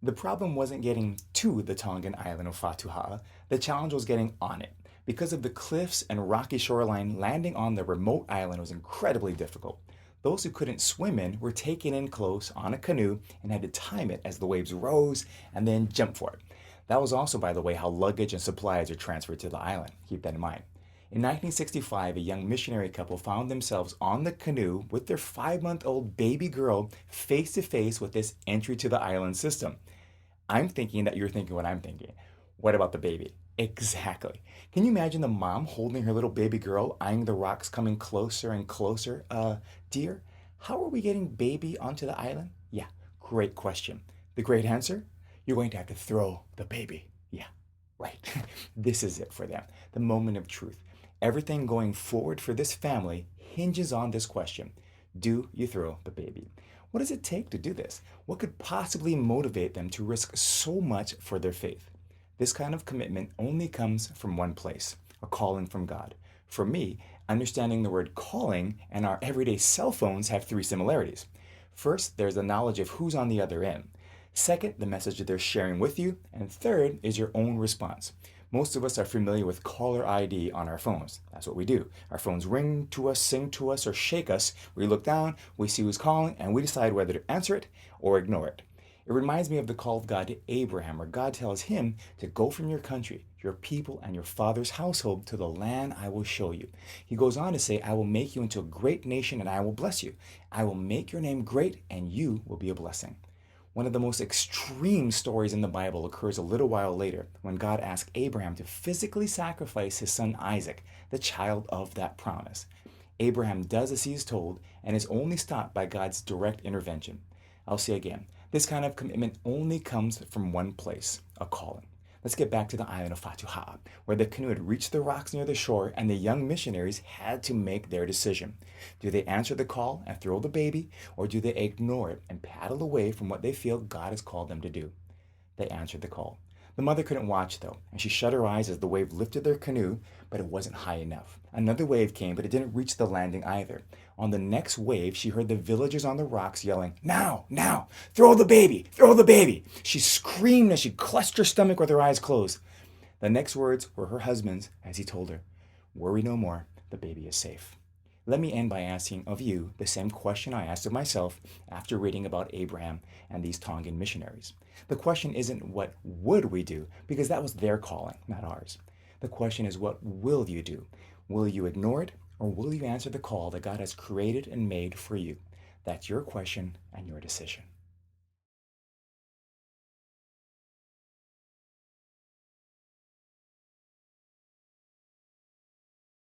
The problem wasn't getting to the Tongan island of Fatuha'a, the challenge was getting on it. Because of the cliffs and rocky shoreline, landing on the remote island was incredibly difficult. Those who couldn't swim in were taken in close on a canoe and had to time it as the waves rose and then jump for it. That was also, by the way, how luggage and supplies are transferred to the island. Keep that in mind. In 1965, a young missionary couple found themselves on the canoe with their 5-month-old baby girl face to face with this entry to the island system. I'm thinking that you're thinking what I'm thinking. What about the baby? Exactly. Can you imagine the mom holding her little baby girl, eyeing the rocks coming closer and closer? Dear, how are we getting baby onto the island? Yeah, great question. The great answer? You're going to have to throw the baby. Yeah, right. This is it for them, the moment of truth. Everything going forward for this family hinges on this question. Do you throw the baby? What does it take to do this? What could possibly motivate them to risk so much for their faith? This kind of commitment only comes from one place, a calling from God. For me, understanding the word calling and our everyday cell phones have three similarities. First, there's the knowledge of who's on the other end. Second, the message that they're sharing with you. And third is your own response. Most of us are familiar with caller ID on our phones. That's what we do. Our phones ring to us, sing to us, or shake us. We look down, we see who's calling, and we decide whether to answer it or ignore it. It reminds me of the call of God to Abraham, where God tells him to go from your country, your people, and your father's household to the land I will show you. He goes on to say, I will make you into a great nation and I will bless you. I will make your name great and you will be a blessing. One of the most extreme stories in the Bible occurs a little while later when God asked Abraham to physically sacrifice his son Isaac, the child of that promise. Abraham does as he is told and is only stopped by God's direct intervention. I'll say again, this kind of commitment only comes from one place, a calling. Let's get back to the island of Fatuha'a, where the canoe had reached the rocks near the shore and the young missionaries had to make their decision. Do they answer the call and throw the baby, or do they ignore it and paddle away from what they feel God has called them to do? They answered the call. The mother couldn't watch, though, and she shut her eyes as the wave lifted their canoe, but it wasn't high enough. Another wave came, but it didn't reach the landing either. On the next wave, she heard the villagers on the rocks yelling, Now, now, throw the baby, throw the baby. She screamed as she clutched her stomach with her eyes closed. The next words were her husband's as he told her, Worry no more, the baby is safe. Let me end by asking of you the same question I asked of myself after reading about Abraham and these Tongan missionaries. The question isn't what would we do, because that was their calling, not ours. The question is, what will you do? Will you ignore it, or will you answer the call that God has created and made for you? That's your question and your decision.